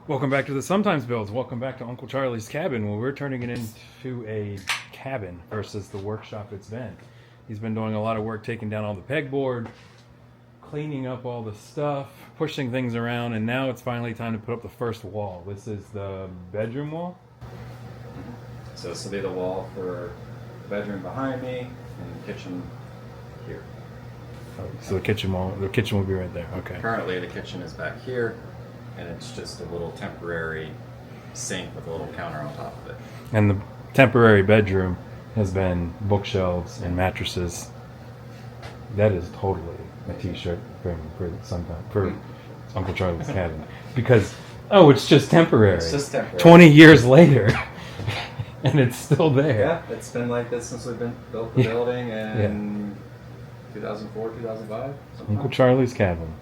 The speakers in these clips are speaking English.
Welcome back to the Sometimes Builds. Welcome back to Uncle Charlie's cabin. Well, we're turning it into a cabin versus the workshop it's been. He's been doing a lot of work taking down all the pegboard, cleaning up all the stuff, pushing things around, and now it's finally time to put up the first wall. This is the bedroom wall. So this will be the wall for the bedroom behind me and the kitchen here. So the kitchen will be right there. Okay. Currently the kitchen is back here, and it's just a little temporary sink with a little counter on top of it. And the temporary bedroom has been bookshelves and mattresses. That is totally a t-shirt for Uncle Charlie's cabin. Because, it's just temporary. It's just temporary. 20 years later, and it's still there. Yeah, it's been like this since we've built the building in 2004, 2005. Uncle Charlie's cabin.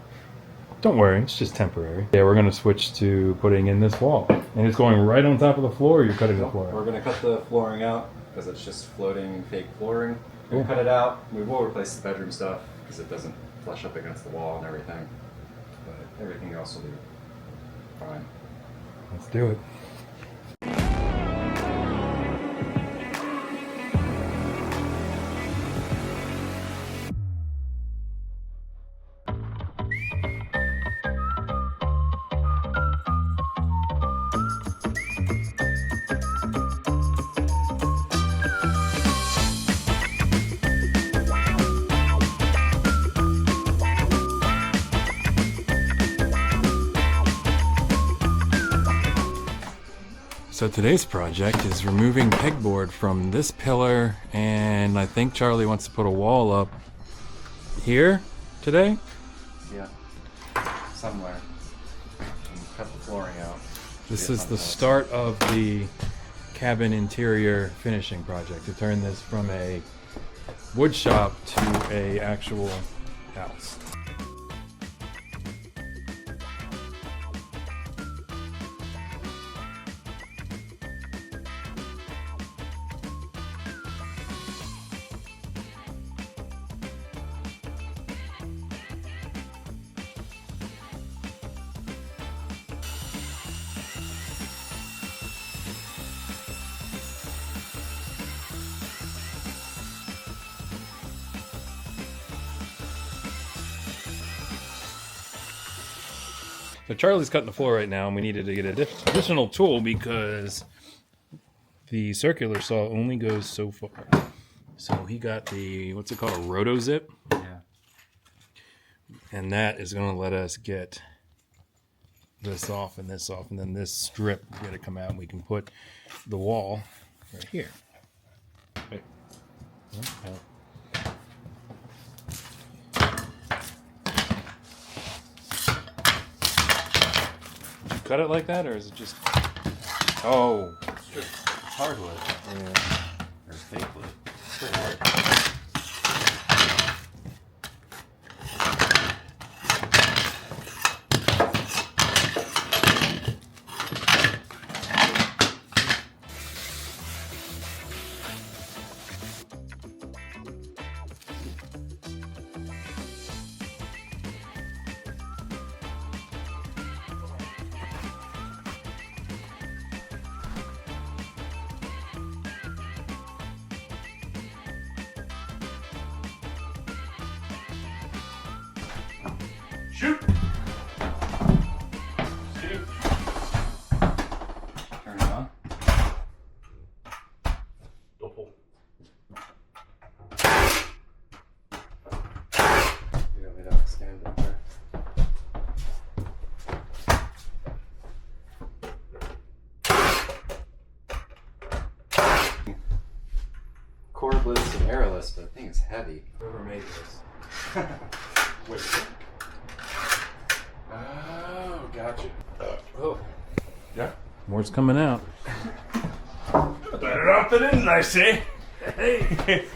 Don't worry, it's just temporary. Yeah, we're going to switch to putting in this wall. And it's going right on top of the floor, or you're cutting the floor out? We're going to cut the flooring out because it's just floating fake flooring. We'll cut it out. We will replace the bedroom stuff because it doesn't flush up against the wall and everything. But everything else will be fine. Let's do it. So today's project is removing pegboard from this pillar, and I think Charlie wants to put a wall up here today? Yeah, somewhere. And cut the flooring out. This is the start of the cabin interior finishing project, to turn this from a wood shop to a actual house. So Charlie's cutting the floor right now, and we needed to get an additional tool because the circular saw only goes so far. So he got the, what's it called, a roto zip? Yeah. And that is going to let us get this off, and then this strip is going to come out, and we can put the wall right here. Okay. Okay. Cut it like that, or is it just? Oh, It's just hardwood. yeah. Or fake wood. Shoot! Shoot. Turn it on. Don't pull. You want me to stand up there? Cordless and airless, but the thing is heavy. Whoever made this. Wait. Oh, gotcha. Oh. Yeah. More's coming out. Better off than in, I say. Hey.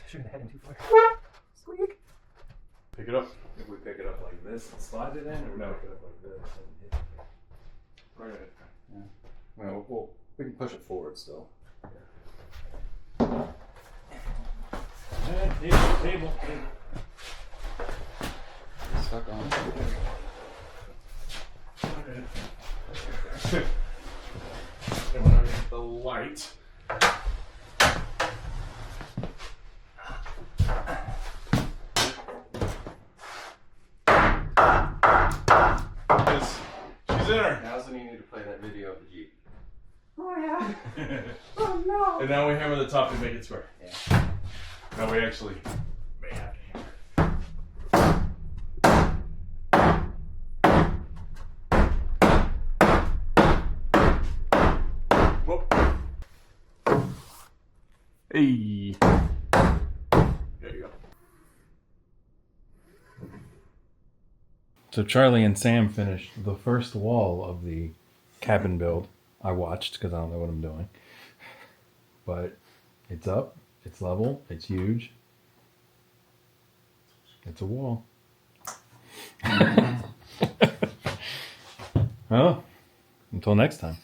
Shooting ahead in too far. Squeak. Pick it up. If we pick it up like this and slide it in, or no, pick it up like this and hit it. push it forward still. Table. Stuck on. And when I get the light. Yes, she's in her. Now's when you need to play that video of the Jeep. Oh yeah. Oh no. And now we hammer the top to make it square. Yeah. Now we actually may have to hammer. Whoop. Hey. There you go. So Charlie and Sam finished the first wall of the cabin build. I watched because I don't know what I'm doing. But it's up, it's level, it's huge. It's a wall. Well, until next time.